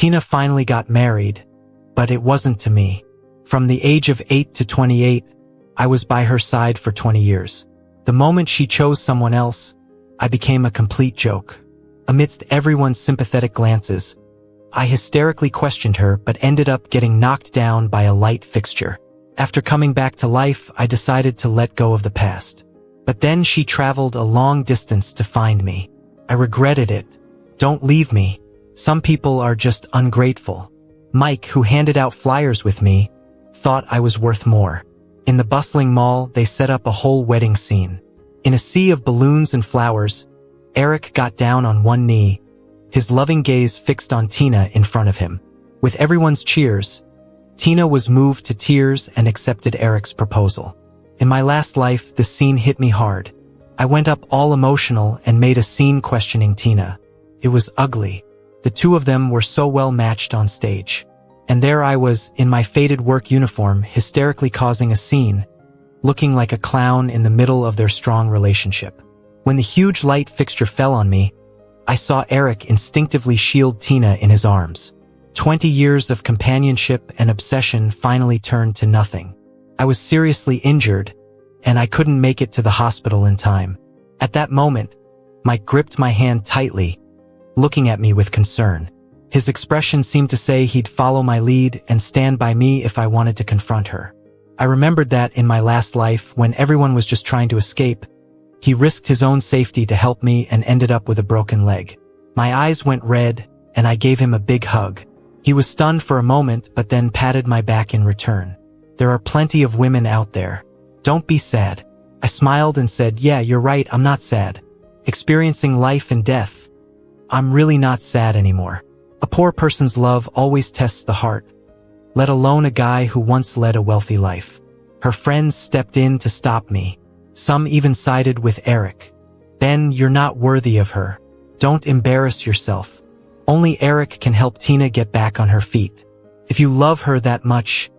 Tina finally got married, but it wasn't to me. From the age of 8 to 28, I was by her side for 20 years. The moment she chose someone else, I became a complete joke. Amidst everyone's sympathetic glances, I hysterically questioned her but ended up getting knocked down by a light fixture. After coming back to life, I decided to let go of the past. But then she traveled a long distance to find me. I regretted it. Don't leave me. Some people are just ungrateful. Mike, who handed out flyers with me, thought I was worth more. In the bustling mall, they set up a whole wedding scene. In a sea of balloons and flowers, Eric got down on one knee, his loving gaze fixed on Tina in front of him. With everyone's cheers, Tina was moved to tears and accepted Eric's proposal. In my last life, the scene hit me hard. I went up all emotional and made a scene questioning Tina. It was ugly. The two of them were so well matched on stage. And there I was, in my faded work uniform, hysterically causing a scene, looking like a clown in the middle of their strong relationship. When the huge light fixture fell on me, I saw Eric instinctively shield Tina in his arms. 20 years of companionship and obsession finally turned to nothing. I was seriously injured, and I couldn't make it to the hospital in time. At that moment, Mike gripped my hand tightly, looking at me with concern. His expression seemed to say he'd follow my lead and stand by me if I wanted to confront her. I remembered that in my last life, when everyone was just trying to escape, he risked his own safety to help me and ended up with a broken leg. My eyes went red, and I gave him a big hug. He was stunned for a moment, but then patted my back in return. There are plenty of women out there. Don't be sad. I smiled and said, yeah, you're right, I'm not sad. Experiencing life and death. I'm really not sad anymore. A poor person's love always tests the heart, let alone a guy who once led a wealthy life. Her friends stepped in to stop me. Some even sided with Eric. Ben, you're not worthy of her. Don't embarrass yourself. Only Eric can help Tina get back on her feet. If you love her that much,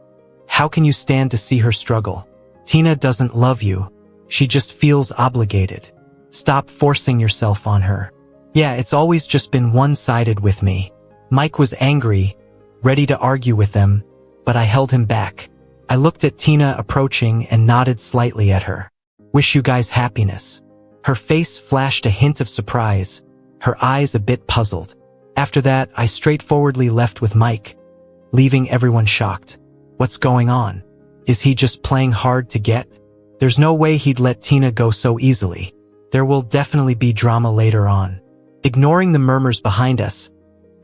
how can you stand to see her struggle? Tina doesn't love you. She just feels obligated. Stop forcing yourself on her. Yeah, it's always just been one-sided with me. Mike was angry, ready to argue with them, but I held him back. I looked at Tina approaching and nodded slightly at her. Wish you guys happiness. Her face flashed a hint of surprise, her eyes a bit puzzled. After that, I straightforwardly left with Mike, leaving everyone shocked. What's going on? Is he just playing hard to get? There's no way he'd let Tina go so easily. There will definitely be drama later on. Ignoring the murmurs behind us,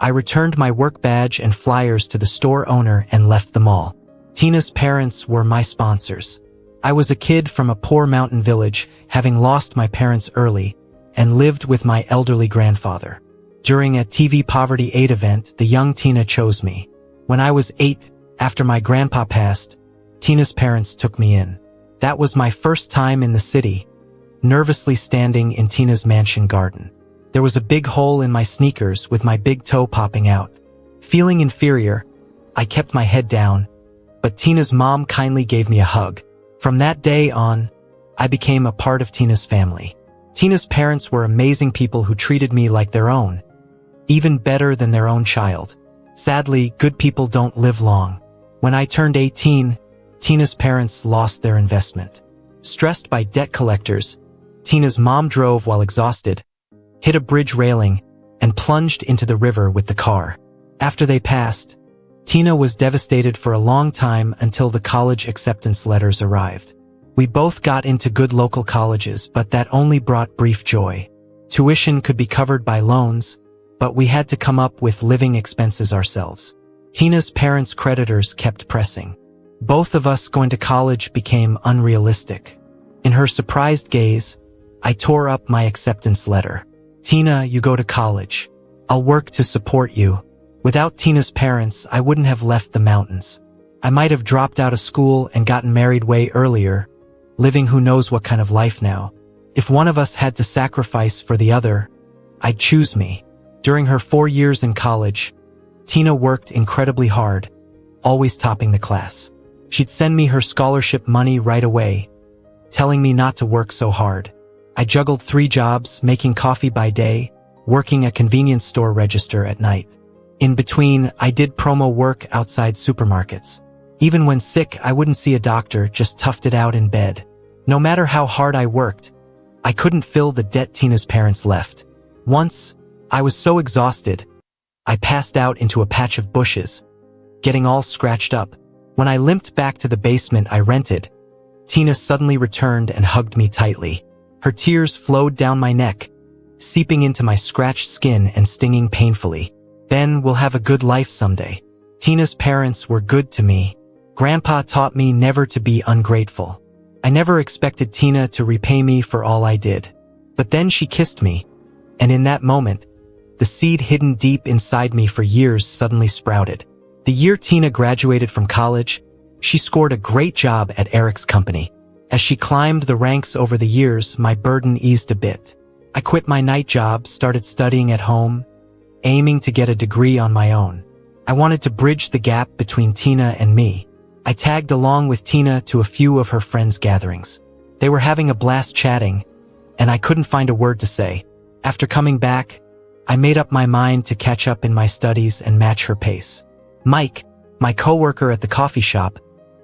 I returned my work badge and flyers to the store owner and left the mall. Tina's parents were my sponsors. I was a kid from a poor mountain village, having lost my parents early, and lived with my elderly grandfather. During a TV Poverty Aid event, the young Tina chose me. When I was 8, after my grandpa passed, Tina's parents took me in. That was my first time in the city, nervously standing in Tina's mansion garden. There was a big hole in my sneakers with my big toe popping out. Feeling inferior, I kept my head down, but Tina's mom kindly gave me a hug. From that day on, I became a part of Tina's family. Tina's parents were amazing people who treated me like their own, even better than their own child. Sadly, good people don't live long. When I turned 18, Tina's parents lost their investment. Stressed by debt collectors, Tina's mom drove while exhausted, hit a bridge railing, and plunged into the river with the car. After they passed, Tina was devastated for a long time until the college acceptance letters arrived. We both got into good local colleges, but that only brought brief joy. Tuition could be covered by loans, but we had to come up with living expenses ourselves. Tina's parents' creditors kept pressing. Both of us going to college became unrealistic. In her surprised gaze, I tore up my acceptance letter. Tina, you go to college. I'll work to support you. Without Tina's parents, I wouldn't have left the mountains. I might have dropped out of school and gotten married way earlier, living who knows what kind of life now. If one of us had to sacrifice for the other, I'd choose me. During her 4 years in college, Tina worked incredibly hard, always topping the class. She'd send me her scholarship money right away, telling me not to work so hard. I juggled 3 jobs, making coffee by day, working a convenience store register at night. In between, I did promo work outside supermarkets. Even when sick, I wouldn't see a doctor, just toughed it out in bed. No matter how hard I worked, I couldn't fill the debt Tina's parents left. Once, I was so exhausted, I passed out into a patch of bushes, getting all scratched up. When I limped back to the basement I rented, Tina suddenly returned and hugged me tightly. Her tears flowed down my neck, seeping into my scratched skin and stinging painfully. "Ben, we'll have a good life someday." Tina's parents were good to me. Grandpa taught me never to be ungrateful. I never expected Tina to repay me for all I did. But then she kissed me, and in that moment, the seed hidden deep inside me for years suddenly sprouted. The year Tina graduated from college, she scored a great job at Eric's company. As she climbed the ranks over the years, my burden eased a bit. I quit my night job, started studying at home, aiming to get a degree on my own. I wanted to bridge the gap between Tina and me. I tagged along with Tina to a few of her friends' gatherings. They were having a blast chatting, and I couldn't find a word to say. After coming back, I made up my mind to catch up in my studies and match her pace. Mike, my coworker at the coffee shop,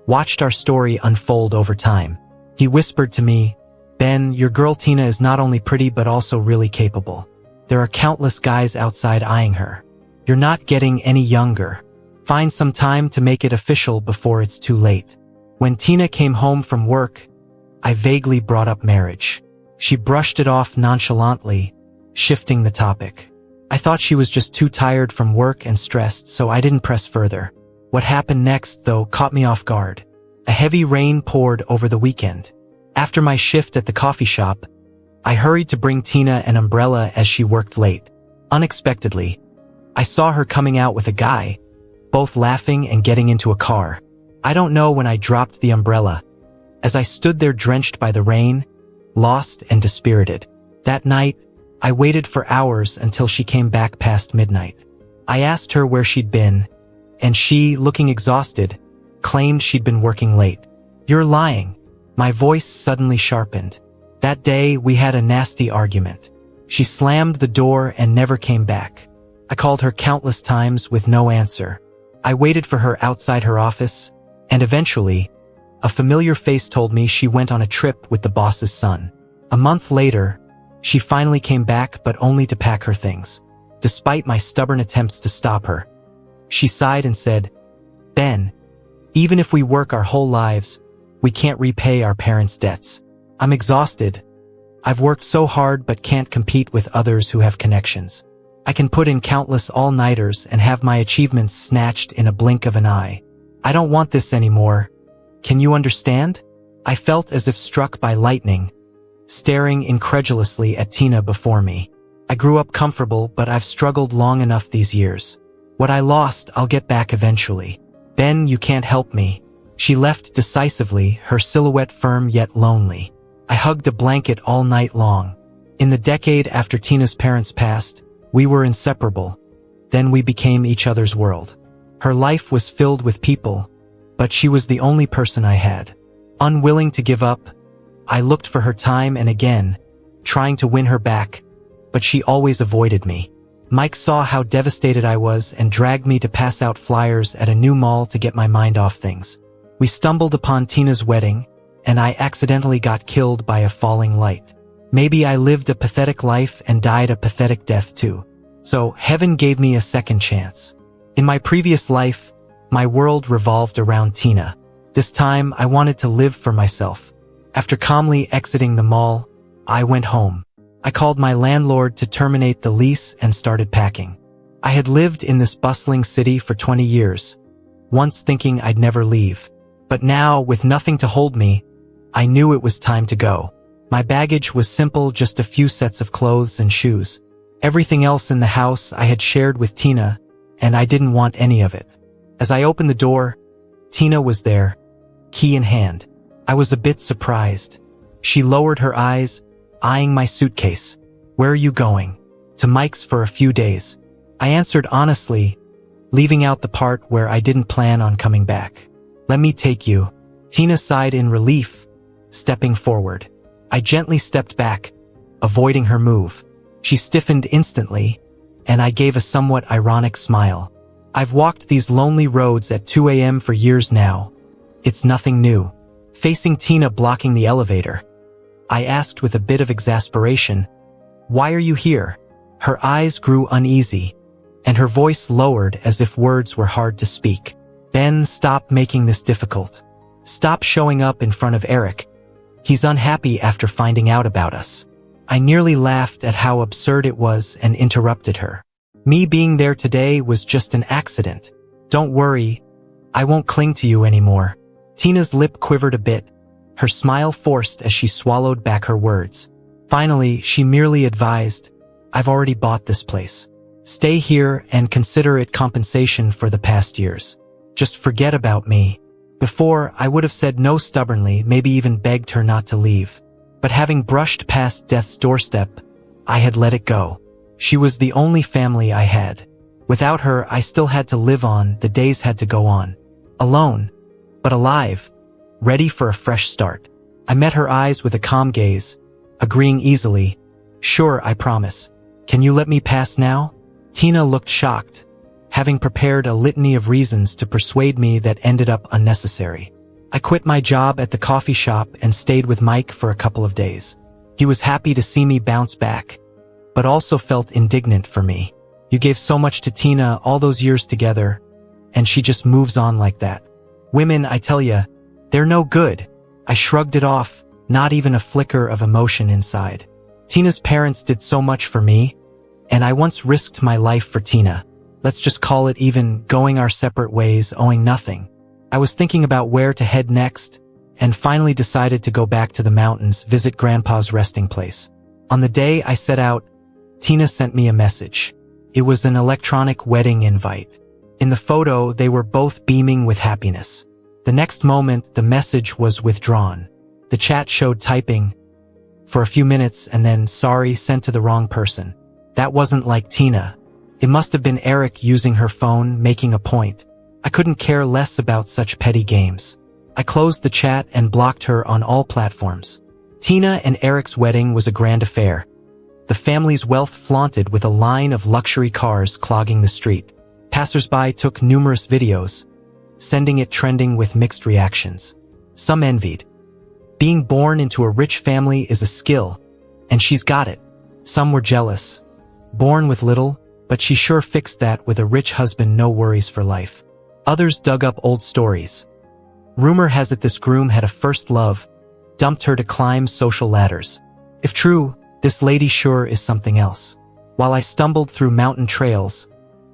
watched our story unfold over time. He whispered to me, "Ben, your girl Tina is not only pretty but also really capable. There are countless guys outside eyeing her. You're not getting any younger. Find some time to make it official before it's too late." When Tina came home from work, I vaguely brought up marriage. She brushed it off nonchalantly, shifting the topic. I thought she was just too tired from work and stressed, so I didn't press further. What happened next, though, caught me off guard. A heavy rain poured over the weekend. After my shift at the coffee shop, I hurried to bring Tina an umbrella as she worked late. Unexpectedly, I saw her coming out with a guy, both laughing and getting into a car. I don't know when I dropped the umbrella, as I stood there drenched by the rain, lost and dispirited. That night, I waited for hours until she came back past midnight. I asked her where she'd been, and she, looking exhausted, claimed she'd been working late. "You're lying." My voice suddenly sharpened. That day, we had a nasty argument. She slammed the door and never came back. I called her countless times with no answer. I waited for her outside her office, and eventually, a familiar face told me she went on a trip with the boss's son. A month later, she finally came back, but only to pack her things. Despite my stubborn attempts to stop her, she sighed and said, "Ben, even if we work our whole lives, we can't repay our parents' debts. I'm exhausted. I've worked so hard but can't compete with others who have connections. I can put in countless all-nighters and have my achievements snatched in a blink of an eye. I don't want this anymore. Can you understand?" I felt as if struck by lightning, staring incredulously at Tina before me. I grew up comfortable, but I've struggled long enough these years. What I lost, I'll get back eventually. "Ben, you can't help me." She left decisively, her silhouette firm yet lonely. I hugged a blanket all night long. In the decade after Tina's parents passed, we were inseparable. Then we became each other's world. Her life was filled with people, but she was the only person I had. Unwilling to give up, I looked for her time and again, trying to win her back, but she always avoided me. Mike saw how devastated I was and dragged me to pass out flyers at a new mall to get my mind off things. We stumbled upon Tina's wedding, and I accidentally got killed by a falling light. Maybe I lived a pathetic life and died a pathetic death too. So heaven gave me a second chance. In my previous life, my world revolved around Tina. This time, I wanted to live for myself. After calmly exiting the mall, I went home. I called my landlord to terminate the lease and started packing. I had lived in this bustling city for 20 years, once thinking I'd never leave. But now, with nothing to hold me, I knew it was time to go. My baggage was simple, just a few sets of clothes and shoes. Everything else in the house I had shared with Tina, and I didn't want any of it. As I opened the door, Tina was there, key in hand. I was a bit surprised. She lowered her eyes, eyeing my suitcase. "Where are you going?" "To Mike's for a few days." I answered honestly, leaving out the part where I didn't plan on coming back. "Let me take you." Tina sighed in relief, stepping forward. I gently stepped back, avoiding her move. She stiffened instantly, and I gave a somewhat ironic smile. I've walked these lonely roads at 2 a.m. for years now. It's nothing new. Facing Tina blocking the elevator, I asked with a bit of exasperation, "Why are you here?" Her eyes grew uneasy, and her voice lowered as if words were hard to speak. "Ben, stop making this difficult. Stop showing up in front of Eric. He's unhappy after finding out about us." I nearly laughed at how absurd it was and interrupted her. "Me being there today was just an accident. Don't worry, I won't cling to you anymore." Tina's lip quivered a bit, her smile forced as she swallowed back her words. Finally, she merely advised, "I've already bought this place. Stay here and consider it compensation for the past years. Just forget about me." Before, I would have said no stubbornly, maybe even begged her not to leave. But having brushed past death's doorstep, I had let it go. She was the only family I had. Without her, I still had to live on, the days had to go on. Alone, but alive, ready for a fresh start. I met her eyes with a calm gaze, agreeing easily, "Sure, I promise. Can you let me pass now?" Tina looked shocked, having prepared a litany of reasons to persuade me that ended up unnecessary. I quit my job at the coffee shop and stayed with Mike for a couple of days. He was happy to see me bounce back, but also felt indignant for me. "You gave so much to Tina all those years together, and she just moves on like that. Women, I tell ya, they're no good." I shrugged it off, not even a flicker of emotion inside. Tina's parents did so much for me, and I once risked my life for Tina. Let's just call it even going our separate ways, owing nothing. I was thinking about where to head next, and finally decided to go back to the mountains, visit Grandpa's resting place. On the day I set out, Tina sent me a message. It was an electronic wedding invite. In the photo, they were both beaming with happiness. The next moment, the message was withdrawn. The chat showed typing for a few minutes and then, "Sorry, sent to the wrong person." That wasn't like Tina. It must have been Eric using her phone, making a point. I couldn't care less about such petty games. I closed the chat and blocked her on all platforms. Tina and Eric's wedding was a grand affair. The family's wealth flaunted with a line of luxury cars clogging the street. Passers-by took numerous videos, sending it trending with mixed reactions. Some envied. Being born into a rich family is a skill, and she's got it. Some were jealous. Born with little, but she sure fixed that with a rich husband, no worries for life. Others dug up old stories. Rumor has it this groom had a first love, dumped her to climb social ladders. If true, this lady sure is something else. While I stumbled through mountain trails,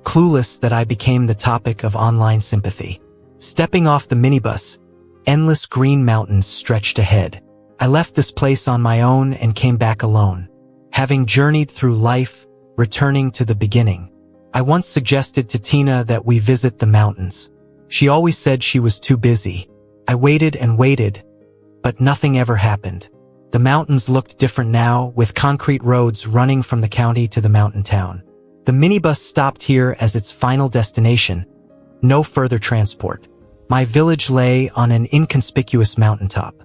clueless that I became the topic of online sympathy. Stepping off the minibus, endless green mountains stretched ahead. I left this place on my own and came back alone, having journeyed through life, returning to the beginning. I once suggested to Tina that we visit the mountains. She always said she was too busy. I waited and waited, but nothing ever happened. The mountains looked different now, with concrete roads running from the county to the mountain town. The minibus stopped here as its final destination. No further transport. My village lay on an inconspicuous mountaintop.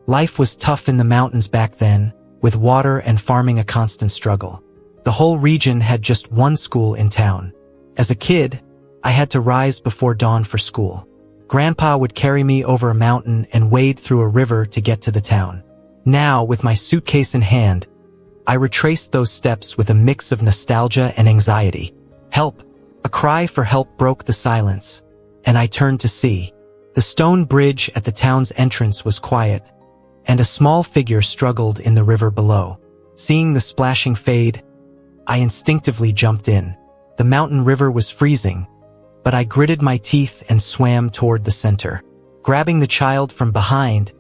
Life was tough in the mountains back then, with water and farming a constant struggle. The whole region had just one school in town. As a kid, I had to rise before dawn for school. Grandpa would carry me over a mountain and wade through a river to get to the town. Now, with my suitcase in hand, I retraced those steps with a mix of nostalgia and anxiety. Help! A cry for help broke the silence, and I turned to see. The stone bridge at the town's entrance was quiet, and a small figure struggled in the river below. Seeing the splashing fade, I instinctively jumped in. The mountain river was freezing, but I gritted my teeth and swam toward the center. Grabbing the child from behind,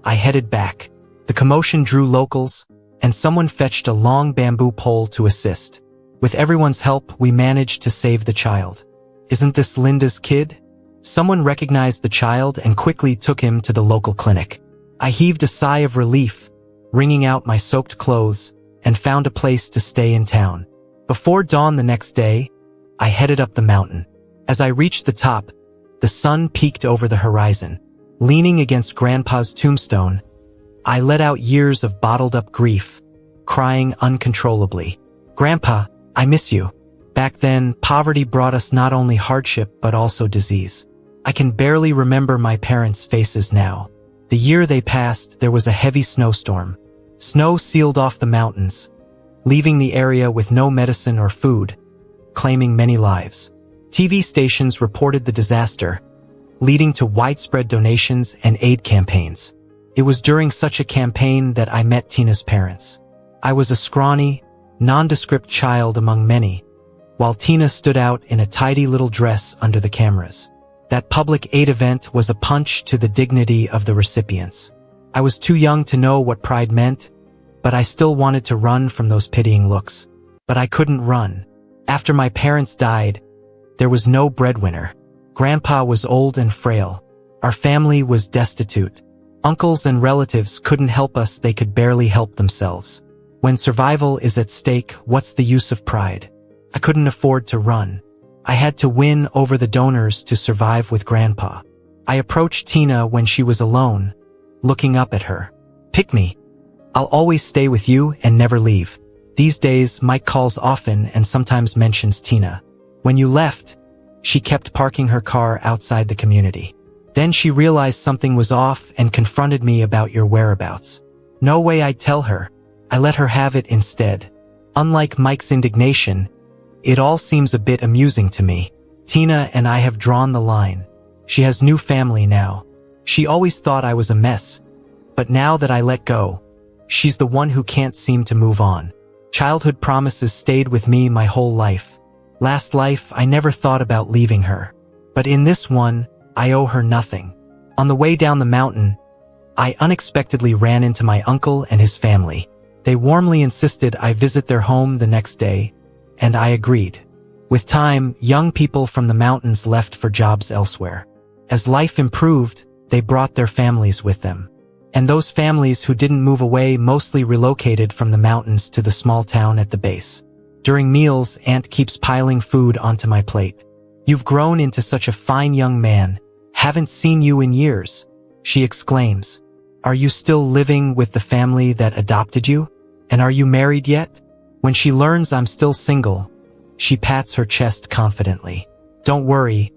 I headed back. The commotion drew locals, and someone fetched a long bamboo pole to assist. With everyone's help, we managed to save the child. "Isn't this Linda's kid?" Someone recognized the child and quickly took him to the local clinic. I heaved a sigh of relief, wringing out my soaked clothes, and found a place to stay in town. Before dawn the next day, I headed up the mountain. As I reached the top, the sun peeked over the horizon. Leaning against Grandpa's tombstone, I let out years of bottled-up grief, crying uncontrollably. "Grandpa, I miss you." Back then, poverty brought us not only hardship but also disease. I can barely remember my parents' faces now. The year they passed, there was a heavy snowstorm. Snow sealed off the mountains, leaving the area with no medicine or food, claiming many lives. TV stations reported the disaster, leading to widespread donations and aid campaigns. It was during such a campaign that I met Tina's parents. I was a scrawny, nondescript child among many, while Tina stood out in a tidy little dress under the cameras. That public aid event was a punch to the dignity of the recipients. I was too young to know what pride meant, but I still wanted to run from those pitying looks. But I couldn't run. After my parents died, there was no breadwinner. Grandpa was old and frail. Our family was destitute. Uncles and relatives couldn't help us, they could barely help themselves. When survival is at stake, what's the use of pride? I couldn't afford to run. I had to win over the donors to survive with Grandpa. I approached Tina when she was alone, looking up at her. "Pick me. I'll always stay with you and never leave." These days, Mike calls often and sometimes mentions Tina. "When you left," she kept parking her car outside the community. "Then she realized something was off and confronted me about your whereabouts." No way I'd tell her. I let her have it instead. Unlike Mike's indignation, it all seems a bit amusing to me. Tina and I have drawn the line. She has new family now. She always thought I was a mess, but now that I let go, she's the one who can't seem to move on. Childhood promises stayed with me my whole life. Last life, I never thought about leaving her. But in this one, I owe her nothing. On the way down the mountain, I unexpectedly ran into my uncle and his family. They warmly insisted I visit their home the next day, and I agreed. With time, young people from the mountains left for jobs elsewhere. As life improved, they brought their families with them. And those families who didn't move away mostly relocated from the mountains to the small town at the base. During meals, Aunt keeps piling food onto my plate. "You've grown into such a fine young man. Haven't seen you in years," she exclaims. "Are you still living with the family that adopted you? And are you married yet?" When she learns I'm still single, she pats her chest confidently. "Don't worry,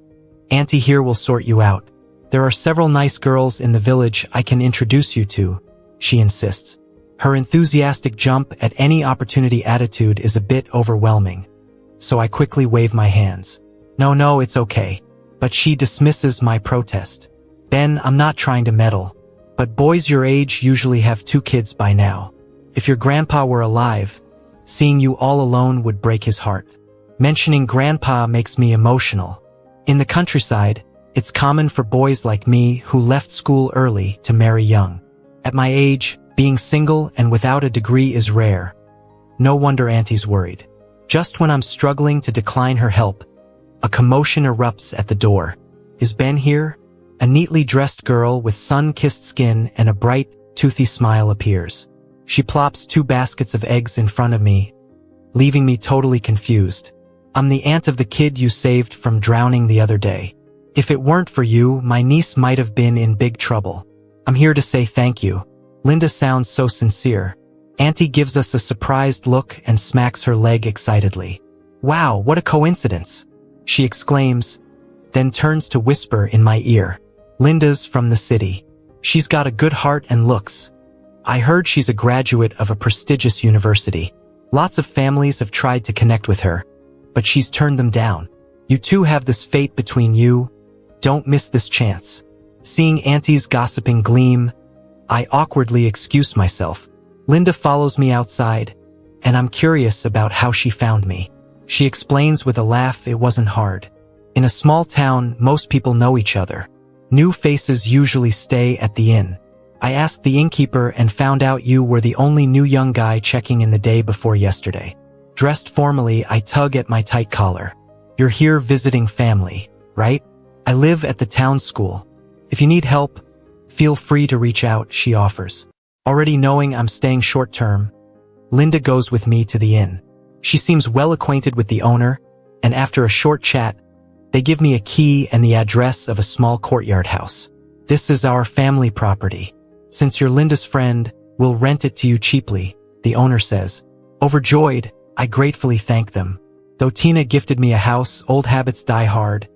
Auntie here will sort you out. There are several nice girls in the village I can introduce you to," she insists. Her enthusiastic jump at any opportunity attitude is a bit overwhelming, so I quickly wave my hands. No, it's okay. But she dismisses my protest. "Ben, I'm not trying to meddle, but boys your age usually have 2 kids by now. If your grandpa were alive, seeing you all alone would break his heart." Mentioning grandpa makes me emotional. In the countryside, it's common for boys like me who left school early to marry young. At my age, being single and without a degree is rare. No wonder Auntie's worried. Just when I'm struggling to decline her help, a commotion erupts at the door. Is Ben here? A neatly dressed girl with sun-kissed skin and a bright, toothy smile appears. She plops 2 baskets of eggs in front of me, leaving me totally confused. "I'm the aunt of the kid you saved from drowning the other day. If it weren't for you, my niece might have been in big trouble. I'm here to say thank you." Linda sounds so sincere. Auntie gives us a surprised look and smacks her leg excitedly. "Wow, what a coincidence," she exclaims, then turns to whisper in my ear. "Linda's from the city. She's got a good heart and looks. I heard she's a graduate of a prestigious university. Lots of families have tried to connect with her, but she's turned them down. You two have this fate between you. Don't miss this chance." Seeing Auntie's gossiping gleam, I awkwardly excuse myself. Linda follows me outside, and I'm curious about how she found me. She explains with a laugh it wasn't hard. In a small town, most people know each other. New faces usually stay at the inn. I asked the innkeeper and found out you were the only new young guy checking in the day before yesterday. Dressed formally, I tug at my tight collar. "You're here visiting family, right? I live at the town school. If you need help, feel free to reach out," she offers. Already knowing I'm staying short-term, Linda goes with me to the inn. She seems well acquainted with the owner, and after a short chat, they give me a key and the address of a small courtyard house. "This is our family property. Since you're Linda's friend, we'll rent it to you cheaply," the owner says. Overjoyed, I gratefully thank them. Though Tina gifted me a house, old habits die hard,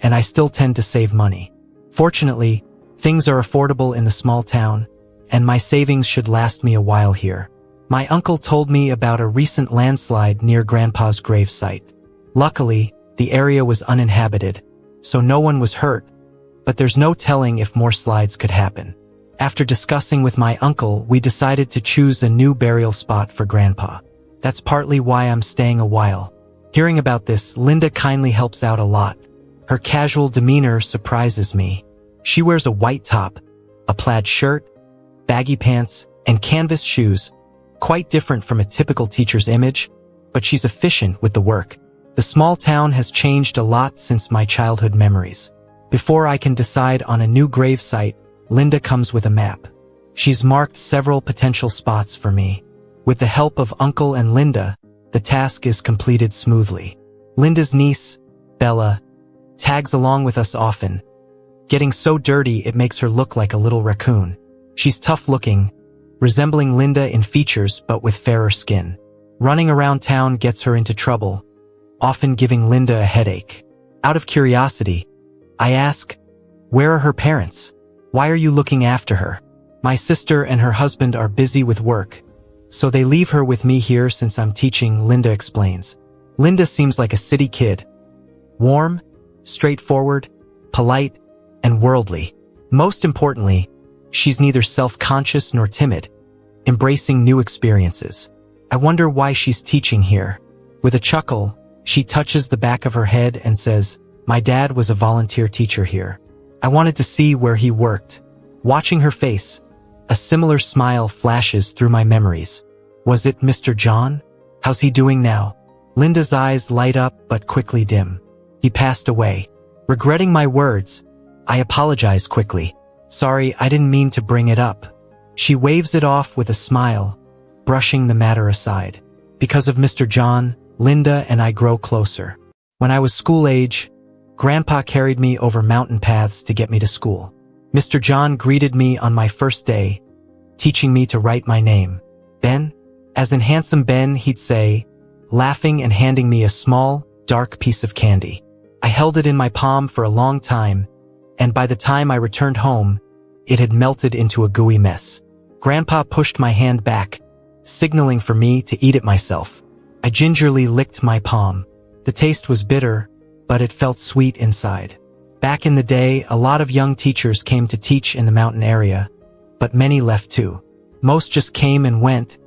and I still tend to save money. Fortunately, things are affordable in the small town, and my savings should last me a while here. My uncle told me about a recent landslide near Grandpa's gravesite. Luckily, the area was uninhabited, so no one was hurt, but there's no telling if more slides could happen. After discussing with my uncle, we decided to choose a new burial spot for Grandpa. That's partly why I'm staying a while. Hearing about this, Linda kindly helps out a lot. Her casual demeanor surprises me. She wears a white top, a plaid shirt, baggy pants, and canvas shoes, quite different from a typical teacher's image, but she's efficient with the work. The small town has changed a lot since my childhood memories. Before I can decide on a new grave site, Linda comes with a map. She's marked several potential spots for me. With the help of Uncle and Linda, the task is completed smoothly. Linda's niece, Bella, tags along with us often, getting so dirty it makes her look like a little raccoon. She's tough-looking, resembling Linda in features but with fairer skin. Running around town gets her into trouble, often giving Linda a headache. Out of curiosity, I ask, "Where are her parents? Why are you looking after her?" "My sister and her husband are busy with work, so they leave her with me here since I'm teaching," Linda explains. Linda seems like a city kid. Warm, straightforward, polite, and worldly. Most importantly, she's neither self-conscious nor timid, embracing new experiences. I wonder why she's teaching here. With a chuckle, she touches the back of her head and says, "My dad was a volunteer teacher here. I wanted to see where he worked." Watching her face, a similar smile flashes through my memories. Was it Mr. John? How's he doing now? Linda's eyes light up but quickly dim. He passed away. Regretting my words, I apologize quickly. "Sorry, I didn't mean to bring it up." She waves it off with a smile, brushing the matter aside. Because of Mr. John, Linda and I grow closer. When I was school age, Grandpa carried me over mountain paths to get me to school. Mr. John greeted me on my first day, teaching me to write my name. "Ben?" As in Handsome Ben, he'd say, laughing and handing me a small, dark piece of candy. I held it in my palm for a long time, and by the time I returned home, it had melted into a gooey mess. Grandpa pushed my hand back, signaling for me to eat it myself. I gingerly licked my palm. The taste was bitter, but it felt sweet inside. Back in the day, a lot of young teachers came to teach in the mountain area, but many left too. Most just came and went,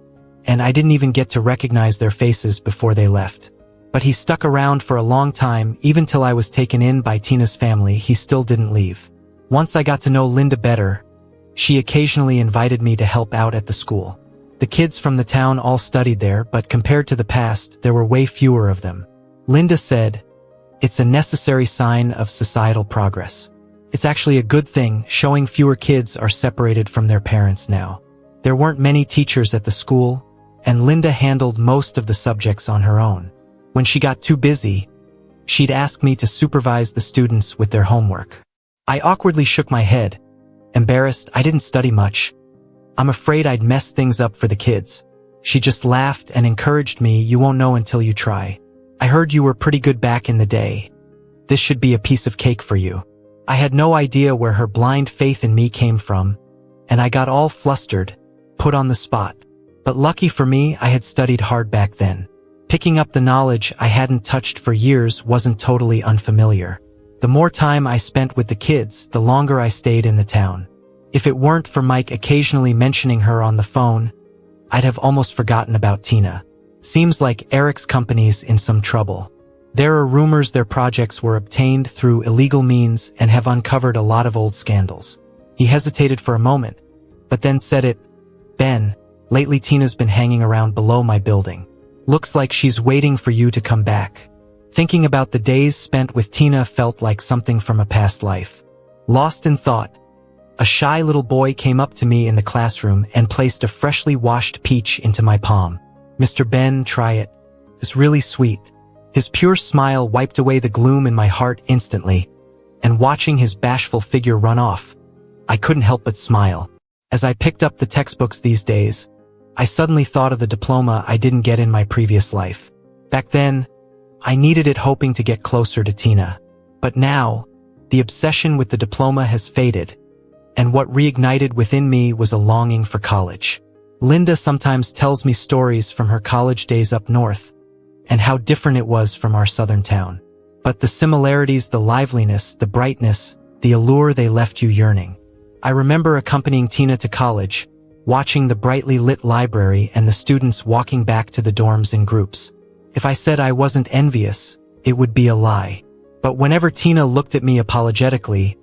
and I didn't even get to recognize their faces before they left. But he stuck around for a long time, even till I was taken in by Tina's family. He still didn't leave. Once I got to know Linda better, she occasionally invited me to help out at the school. The kids from the town all studied there, but compared to the past, there were way fewer of them. Linda said, "It's a necessary sign of societal progress. It's actually a good thing, showing fewer kids are separated from their parents now." There weren't many teachers at the school, and Linda handled most of the subjects on her own. When she got too busy, she'd ask me to supervise the students with their homework. I awkwardly shook my head. Embarrassed, I didn't study much. I'm afraid I'd mess things up for the kids. She just laughed and encouraged me, "You won't know until you try. I heard you were pretty good back in the day. This should be a piece of cake for you." I had no idea where her blind faith in me came from, and I got all flustered, put on the spot. But lucky for me, I had studied hard back then. Picking up the knowledge I hadn't touched for years wasn't totally unfamiliar. The more time I spent with the kids, the longer I stayed in the town. If it weren't for Mike occasionally mentioning her on the phone, I'd have almost forgotten about Tina. Seems like Eric's company's in some trouble. There are rumors their projects were obtained through illegal means and have uncovered a lot of old scandals. He hesitated for a moment, but then said it, "Ben, lately Tina's been hanging around below my building. Looks like she's waiting for you to come back." Thinking about the days spent with Tina felt like something from a past life. Lost in thought, a shy little boy came up to me in the classroom and placed a freshly washed peach into my palm. "Mr. Ben, try it. It's really sweet." His pure smile wiped away the gloom in my heart instantly, and watching his bashful figure run off, I couldn't help but smile. As I picked up the textbooks these days, I suddenly thought of the diploma I didn't get in my previous life. Back then, I needed it hoping to get closer to Tina. But now, the obsession with the diploma has faded, and what reignited within me was a longing for college. Linda sometimes tells me stories from her college days up north, and how different it was from our southern town. But the similarities, the liveliness, the brightness, the allure, they left you yearning. I remember accompanying Tina to college, watching the brightly lit library and the students walking back to the dorms in groups. If I said I wasn't envious, it would be a lie. But whenever Tina looked at me apologetically,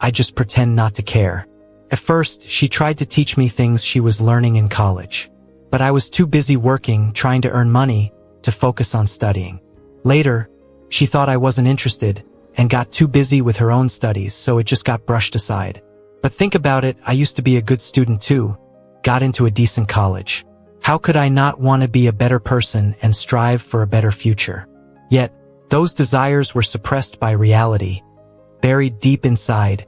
I just pretend not to care. At first, she tried to teach me things she was learning in college. But I was too busy working, trying to earn money, to focus on studying. Later, she thought I wasn't interested and got too busy with her own studies, so it just got brushed aside. But think about it, I used to be a good student too, got into a decent college. How could I not want to be a better person and strive for a better future? Yet, those desires were suppressed by reality, buried deep inside.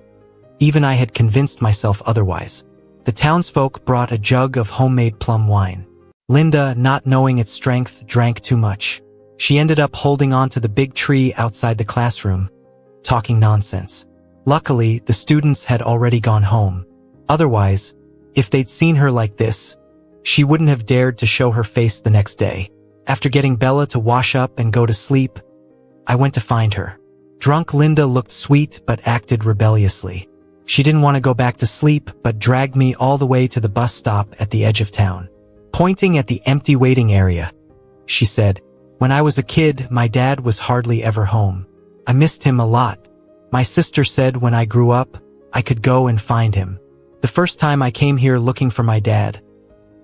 Even I had convinced myself otherwise. The townsfolk brought a jug of homemade plum wine. Linda, not knowing its strength, drank too much. She ended up holding on to the big tree outside the classroom, talking nonsense. Luckily, the students had already gone home. Otherwise, if they'd seen her like this, she wouldn't have dared to show her face the next day. After getting Bella to wash up and go to sleep, I went to find her. Drunk Linda looked sweet but acted rebelliously. She didn't want to go back to sleep but dragged me all the way to the bus stop at the edge of town. Pointing at the empty waiting area, she said, "When I was a kid, my dad was hardly ever home. I missed him a lot. My sister said when I grew up, I could go and find him. The first time I came here looking for my dad,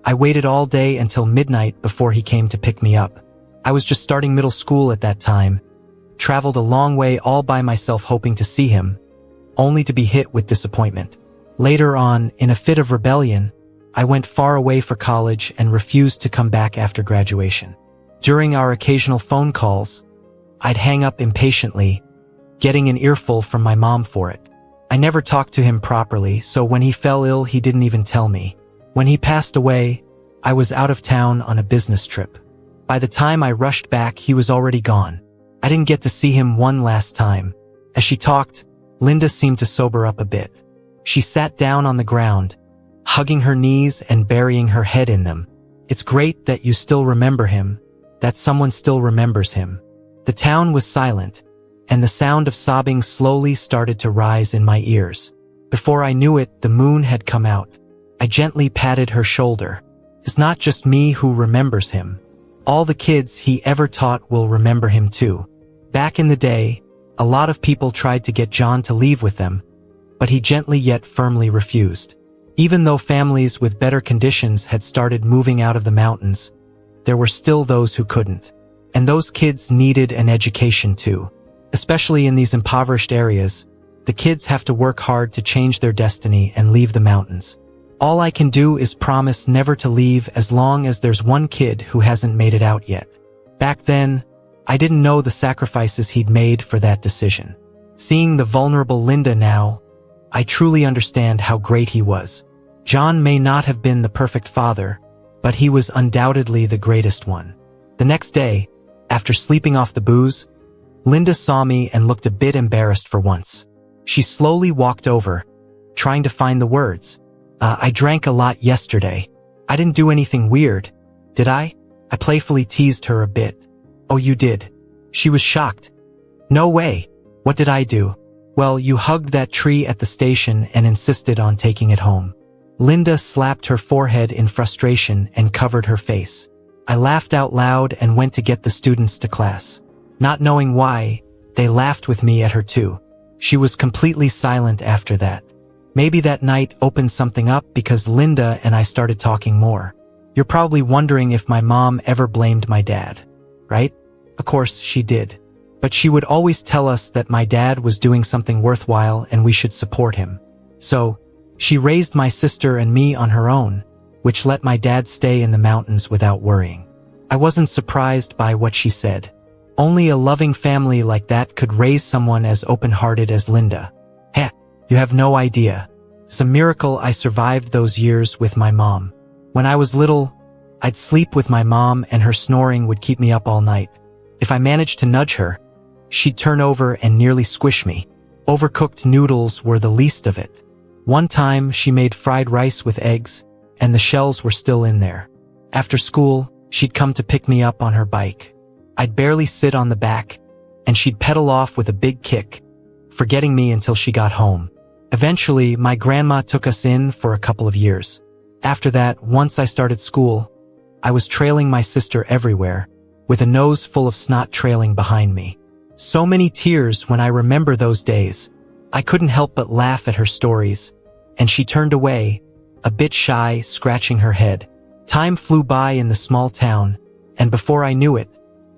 I waited all day until midnight before he came to pick me up. I was just starting middle school at that time, traveled a long way all by myself hoping to see him, only to be hit with disappointment. Later on, in a fit of rebellion, I went far away for college and refused to come back after graduation. During our occasional phone calls, I'd hang up impatiently, getting an earful from my mom for it. I never talked to him properly, so when he fell ill, he didn't even tell me. When he passed away, I was out of town on a business trip. By the time I rushed back, he was already gone. I didn't get to see him one last time." As she talked, Linda seemed to sober up a bit. She sat down on the ground, hugging her knees and burying her head in them. "It's great that you still remember him, that someone still remembers him." The town was silent, and the sound of sobbing slowly started to rise in my ears. Before I knew it, the moon had come out. I gently patted her shoulder. "It's not just me who remembers him. All the kids he ever taught will remember him too. Back in the day, a lot of people tried to get John to leave with them, but he gently yet firmly refused. Even though families with better conditions had started moving out of the mountains, there were still those who couldn't. And those kids needed an education too. Especially in these impoverished areas, the kids have to work hard to change their destiny and leave the mountains. All I can do is promise never to leave as long as there's one kid who hasn't made it out yet." Back then, I didn't know the sacrifices he'd made for that decision. Seeing the vulnerable Linda now, I truly understand how great he was. John may not have been the perfect father, but he was undoubtedly the greatest one. The next day, after sleeping off the booze, Linda saw me and looked a bit embarrassed for once. She slowly walked over, trying to find the words. I drank a lot yesterday. I didn't do anything weird, did I?" I playfully teased her a bit. "Oh, you did." She was shocked. "No way. What did I do?" "Well, you hugged that tree at the station and insisted on taking it home." Linda slapped her forehead in frustration and covered her face. I laughed out loud and went to get the students to class. Not knowing why, they laughed with me at her too. She was completely silent after that. Maybe that night opened something up because Linda and I started talking more. You're probably wondering if my mom ever blamed my dad, right? Of course she did. But she would always tell us that my dad was doing something worthwhile and we should support him. So, she raised my sister and me on her own, which let my dad stay in the mountains without worrying. I wasn't surprised by what she said. Only a loving family like that could raise someone as open-hearted as Linda. Heh. You have no idea. It's a miracle I survived those years with my mom. When I was little, I'd sleep with my mom and her snoring would keep me up all night. If I managed to nudge her, she'd turn over and nearly squish me. Overcooked noodles were the least of it. One time, she made fried rice with eggs, and the shells were still in there. After school, she'd come to pick me up on her bike. I'd barely sit on the back, and she'd pedal off with a big kick, forgetting me until she got home. Eventually, my grandma took us in for a couple of years. After that, once I started school, I was trailing my sister everywhere, with a nose full of snot trailing behind me. So many tears when I remember those days. I couldn't help but laugh at her stories, and she turned away, a bit shy, scratching her head. Time flew by in the small town, and before I knew it,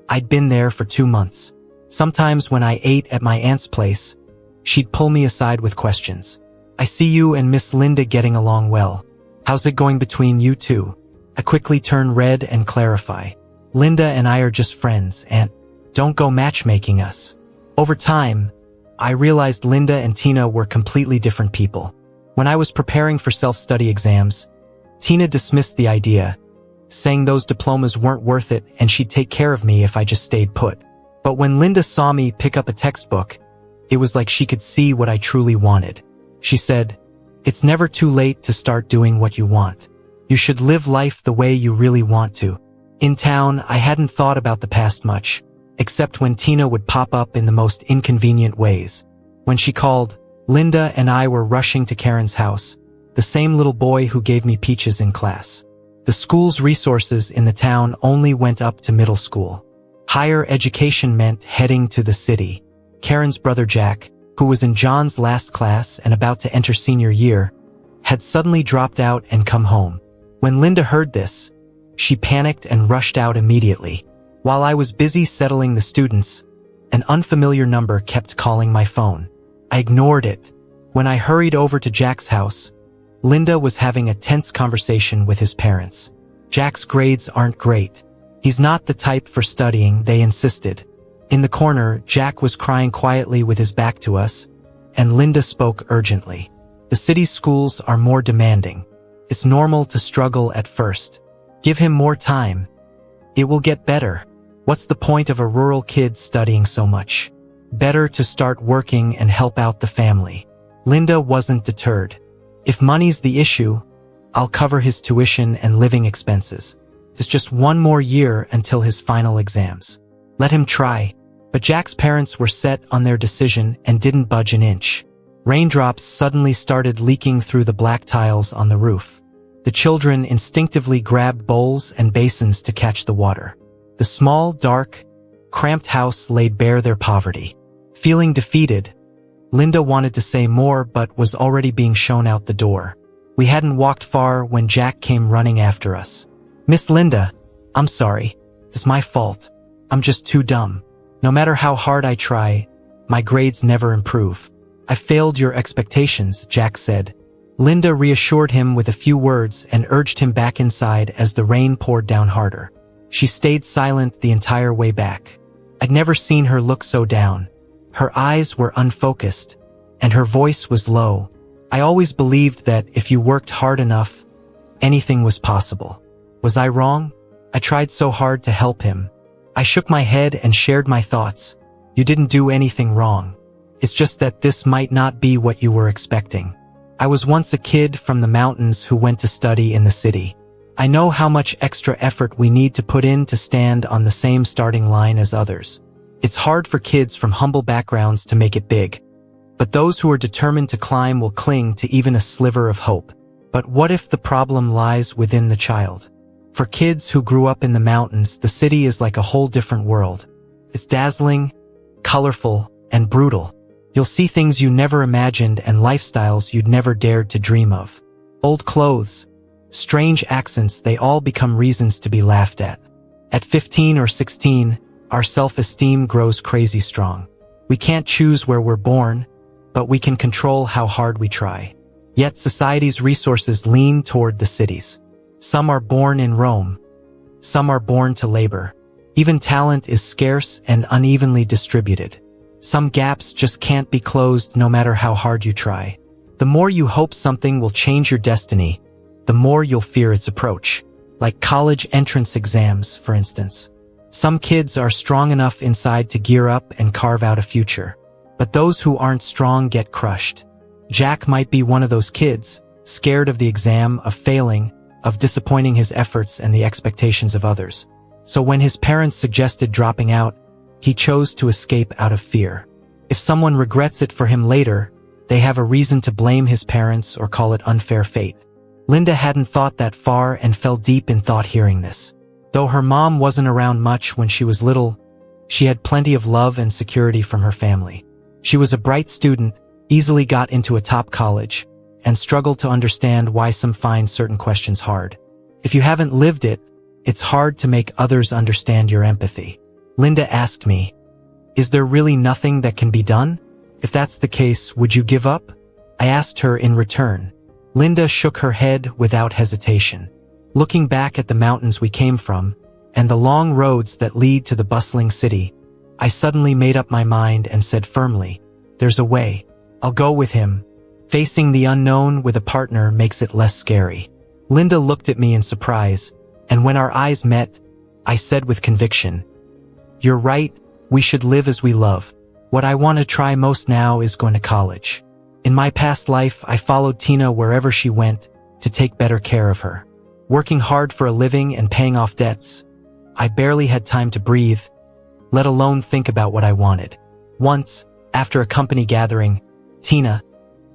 I'd been there for 2 months. Sometimes when I ate at my aunt's place, she'd pull me aside with questions. "I see you and Miss Linda getting along well. How's it going between you two?" I quickly turn red and clarify. "Linda and I are just friends, Aunt. Don't go matchmaking us." Over time, I realized Linda and Tina were completely different people. When I was preparing for self-study exams, Tina dismissed the idea, saying those diplomas weren't worth it and she'd take care of me if I just stayed put. But when Linda saw me pick up a textbook, it was like she could see what I truly wanted. She said, "It's never too late to start doing what you want. You should live life the way you really want to." In town, I hadn't thought about the past much, except when Tina would pop up in the most inconvenient ways. When she called, Linda and I were rushing to Karen's house, the same little boy who gave me peaches in class. The school's resources in the town only went up to middle school. Higher education meant heading to the city. Karen's brother Jack, who was in John's last class and about to enter senior year, had suddenly dropped out and come home. When Linda heard this, she panicked and rushed out immediately. While I was busy settling the students, an unfamiliar number kept calling my phone. I ignored it. When I hurried over to Jack's house, Linda was having a tense conversation with his parents. "Jack's grades aren't great. He's not the type for studying," they insisted. In the corner, Jack was crying quietly with his back to us, and Linda spoke urgently. "The city's schools are more demanding. It's normal to struggle at first. Give him more time. It will get better. What's the point of a rural kid studying so much? Better to start working and help out the family." Linda wasn't deterred. "If money's the issue, I'll cover his tuition and living expenses. It's just 1 more year until his final exams. Let him try." But Jack's parents were set on their decision and didn't budge an inch. Raindrops suddenly started leaking through the black tiles on the roof. The children instinctively grabbed bowls and basins to catch the water. The small, dark, cramped house laid bare their poverty. Feeling defeated, Linda wanted to say more but was already being shown out the door. We hadn't walked far when Jack came running after us. "Miss Linda, I'm sorry. It's my fault. I'm just too dumb. No matter how hard I try, my grades never improve." "I failed your expectations," Jack said. Linda reassured him with a few words and urged him back inside as the rain poured down harder. She stayed silent the entire way back. I'd never seen her look so down. Her eyes were unfocused, and her voice was low. I always believed that if you worked hard enough, anything was possible. Was I wrong? I tried so hard to help him. I shook my head and shared my thoughts. "You didn't do anything wrong. It's just that this might not be what you were expecting. I was once a kid from the mountains who went to study in the city. I know how much extra effort we need to put in to stand on the same starting line as others. It's hard for kids from humble backgrounds to make it big, but those who are determined to climb will cling to even a sliver of hope. But what if the problem lies within the child? For kids who grew up in the mountains, the city is like a whole different world. It's dazzling, colorful, and brutal. You'll see things you never imagined and lifestyles you'd never dared to dream of. Old clothes, strange accents, they all become reasons to be laughed at. At 15 or 16, our self-esteem grows crazy strong. We can't choose where we're born, but we can control how hard we try. Yet society's resources lean toward the cities. Some are born in Rome. Some are born to labor. Even talent is scarce and unevenly distributed. Some gaps just can't be closed no matter how hard you try. The more you hope something will change your destiny, the more you'll fear its approach. Like college entrance exams, for instance. Some kids are strong enough inside to gear up and carve out a future. But those who aren't strong get crushed. Jack might be one of those kids, scared of the exam, of failing, of disappointing his efforts and the expectations of others. So when his parents suggested dropping out, he chose to escape out of fear. If someone regrets it for him later, they have a reason to blame his parents or call it unfair fate. Linda hadn't thought that far and fell deep in thought hearing this. Though her mom wasn't around much when she was little, she had plenty of love and security from her family. She was a bright student, easily got into a top college, and struggled to understand why some find certain questions hard. If you haven't lived it, it's hard to make others understand your empathy. Linda asked me, "Is there really nothing that can be done? If that's the case, would you give up?" I asked her in return. Linda shook her head without hesitation. Looking back at the mountains we came from, and the long roads that lead to the bustling city, I suddenly made up my mind and said firmly, "There's a way. I'll go with him. Facing the unknown with a partner makes it less scary." Linda looked at me in surprise, and when our eyes met, I said with conviction, "You're right, we should live as we love. What I want to try most now is going to college." In my past life, I followed Tina wherever she went to take better care of her. Working hard for a living and paying off debts, I barely had time to breathe, let alone think about what I wanted. Once, after a company gathering, Tina,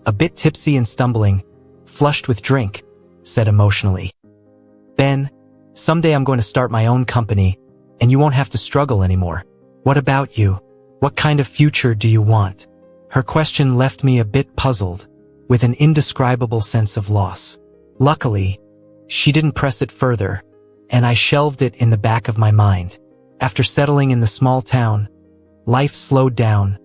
a bit tipsy and stumbling, flushed with drink, said emotionally, "Ben, someday I'm going to start my own company, and you won't have to struggle anymore. What about you? What kind of future do you want?" Her question left me a bit puzzled, with an indescribable sense of loss. Luckily, she didn't press it further, and I shelved it in the back of my mind. After settling in the small town, life slowed down,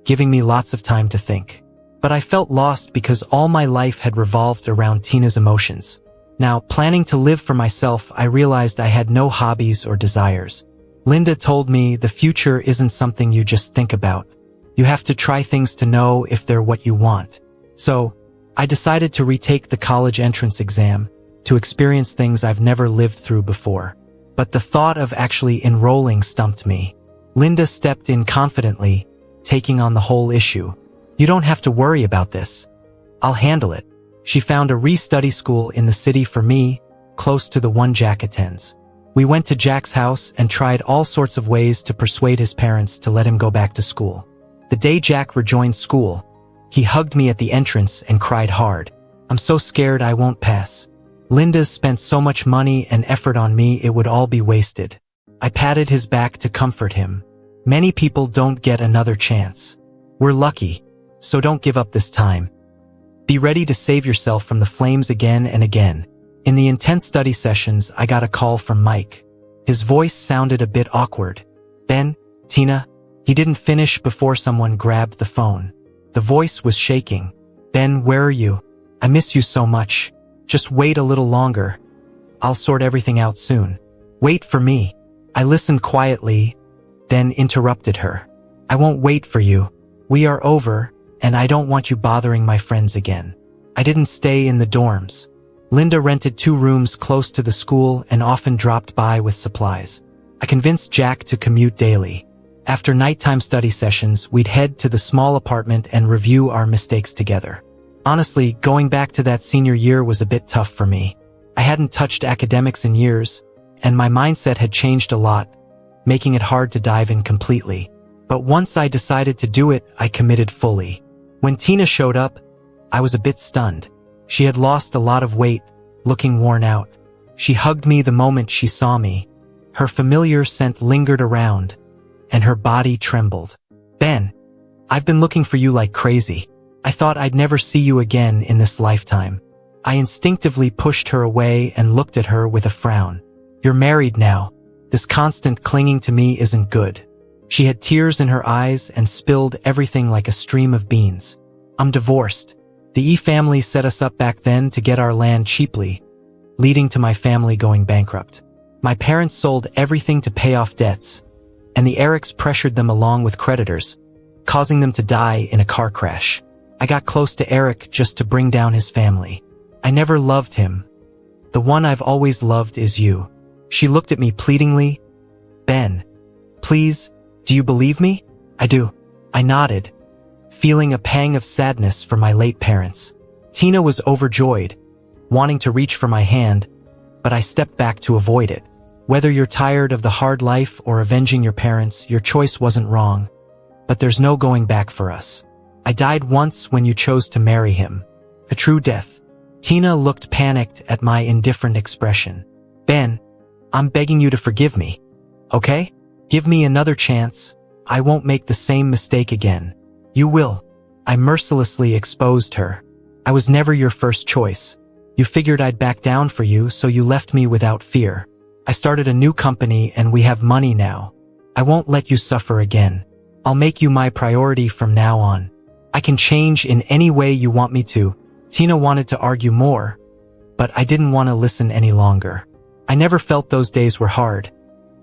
giving me lots of time to think. But I felt lost because all my life had revolved around Tina's emotions. Now, planning to live for myself, I realized I had no hobbies or desires. Linda told me the future isn't something you just think about. You have to try things to know if they're what you want. So, I decided to retake the college entrance exam, to experience things I've never lived through before. But the thought of actually enrolling stumped me. Linda stepped in confidently, taking on the whole issue. "You don't have to worry about this. I'll handle it." She found a re-study school in the city for me, close to the one Jack attends. We went to Jack's house and tried all sorts of ways to persuade his parents to let him go back to school. The day Jack rejoined school, he hugged me at the entrance and cried hard. "I'm so scared I won't pass. Linda's spent so much money and effort on me, it would all be wasted." I patted his back to comfort him. "Many people don't get another chance. We're lucky, so don't give up this time. Be ready to save yourself from the flames again and again." In the intense study sessions, I got a call from Mike. His voice sounded a bit awkward. "Ben, Tina." He didn't finish before someone grabbed the phone. The voice was shaking. "Ben, where are you? I miss you so much. Just wait a little longer. I'll sort everything out soon. Wait for me." I listened quietly, then interrupted her. "I won't wait for you. We are over, and I don't want you bothering my friends again." I didn't stay in the dorms. Linda rented 2 rooms close to the school and often dropped by with supplies. I convinced Jack to commute daily. After nighttime study sessions, we'd head to the small apartment and review our mistakes together. Honestly, going back to that senior year was a bit tough for me. I hadn't touched academics in years, and my mindset had changed a lot, making it hard to dive in completely. But once I decided to do it, I committed fully. When Tina showed up, I was a bit stunned. She had lost a lot of weight, looking worn out. She hugged me the moment she saw me. Her familiar scent lingered around, and her body trembled. "Ben, I've been looking for you like crazy. I thought I'd never see you again in this lifetime." I instinctively pushed her away and looked at her with a frown. "You're married now. This constant clinging to me isn't good." She had tears in her eyes and spilled everything like a stream of beans. "I'm divorced. The E family set us up back then to get our land cheaply, leading to my family going bankrupt. My parents sold everything to pay off debts, and the Erics pressured them along with creditors, causing them to die in a car crash. I got close to Eric just to bring down his family. I never loved him. The one I've always loved is you." She looked at me pleadingly, Ben, please, do you believe me? I do. I nodded, feeling a pang of sadness for my late parents. Tina was overjoyed, wanting to reach for my hand, but I stepped back to avoid it. Whether you're tired of the hard life or avenging your parents, your choice wasn't wrong, but there's no going back for us. I died once when you chose to marry him. A true death. Tina looked panicked at my indifferent expression. Ben, I'm begging you to forgive me, okay? Give me another chance. I won't make the same mistake again. You will. I mercilessly exposed her. I was never your first choice. You figured I'd back down for you, so you left me without fear. I started a new company and we have money now. I won't let you suffer again. I'll make you my priority from now on. I can change in any way you want me to. Tina wanted to argue more, but I didn't want to listen any longer. I never felt those days were hard.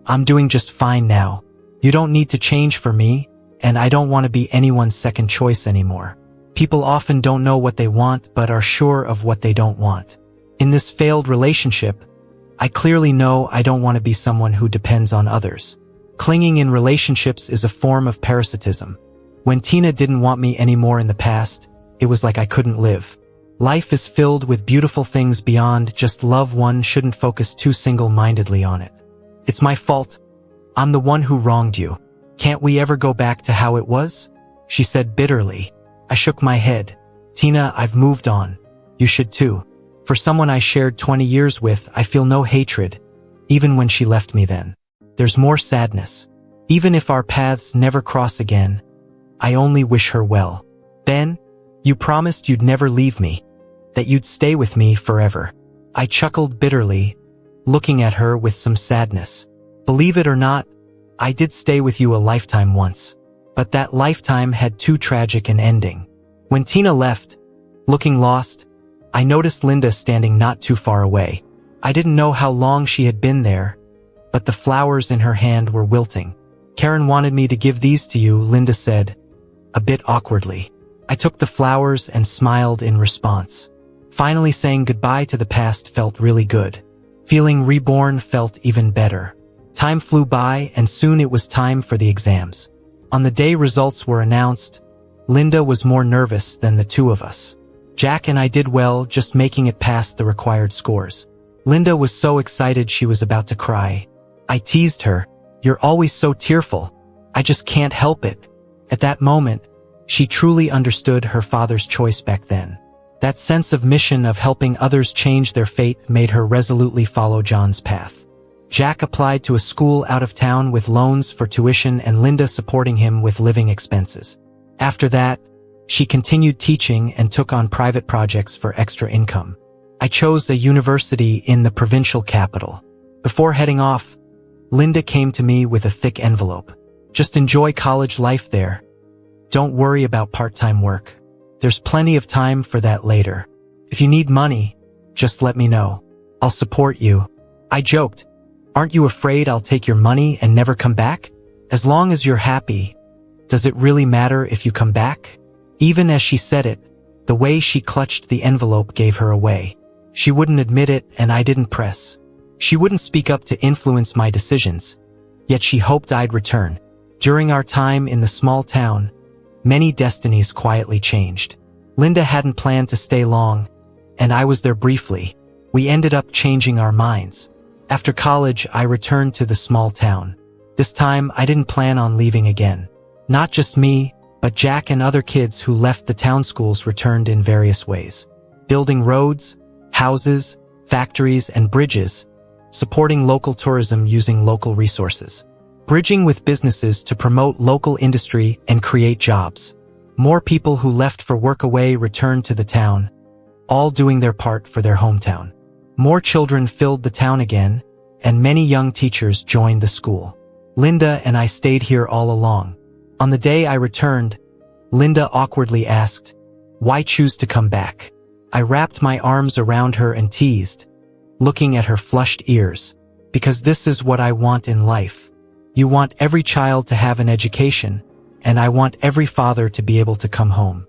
I'm doing just fine now. You don't need to change for me, and I don't want to be anyone's second choice anymore. People often don't know what they want but are sure of what they don't want. In this failed relationship, I clearly know I don't want to be someone who depends on others. Clinging in relationships is a form of parasitism. When Tina didn't want me anymore in the past, it was like I couldn't live. Life is filled with beautiful things beyond just love. One shouldn't focus too single-mindedly on it. It's my fault. I'm the one who wronged you. Can't we ever go back to how it was? She said bitterly. I shook my head. Tina, I've moved on. You should too. For someone I shared 20 years with, I feel no hatred, even when she left me then. There's more sadness. Even if our paths never cross again, I only wish her well. Ben, you promised you'd never leave me, that you'd stay with me forever. I chuckled bitterly, looking at her with some sadness. Believe it or not, I did stay with you a lifetime once, but that lifetime had too tragic an ending. When Tina left, looking lost, I noticed Linda standing not too far away. I didn't know how long she had been there, but the flowers in her hand were wilting. Karen wanted me to give these to you, Linda said, a bit awkwardly. I took the flowers and smiled in response. Finally saying goodbye to the past felt really good. Feeling reborn felt even better. Time flew by and soon it was time for the exams. On the day results were announced, Linda was more nervous than the two of us. Jack and I did well, just making it past the required scores. Linda was so excited she was about to cry. I teased her, "You're always so tearful." I just can't help it. At that moment, she truly understood her father's choice back then. That sense of mission of helping others change their fate made her resolutely follow John's path. Jack applied to a school out of town with loans for tuition and Linda supporting him with living expenses. After that, she continued teaching and took on private projects for extra income. I chose a university in the provincial capital. Before heading off, Linda came to me with a thick envelope. Just enjoy college life there. Don't worry about part-time work. There's plenty of time for that later. If you need money, just let me know. I'll support you. I joked, "Aren't you afraid I'll take your money and never come back? As long as you're happy, does it really matter if you come back?" Even as she said it, the way she clutched the envelope gave her away. She wouldn't admit it and I didn't press. She wouldn't speak up to influence my decisions, yet she hoped I'd return. During our time in the small town, many destinies quietly changed. Linda hadn't planned to stay long, and I was there briefly. We ended up changing our minds. After college, I returned to the small town. This time, I didn't plan on leaving again. Not just me, but Jack and other kids who left the town schools returned in various ways. Building roads, houses, factories, and bridges, supporting local tourism using local resources, bridging with businesses to promote local industry and create jobs. More people who left for work away returned to the town, all doing their part for their hometown. More children filled the town again, and many young teachers joined the school. Linda and I stayed here all along. On the day I returned, Linda awkwardly asked, "Why choose to come back?" I wrapped my arms around her and teased, looking at her flushed ears, "Because this is what I want in life. You want every child to have an education, and I want every father to be able to come home."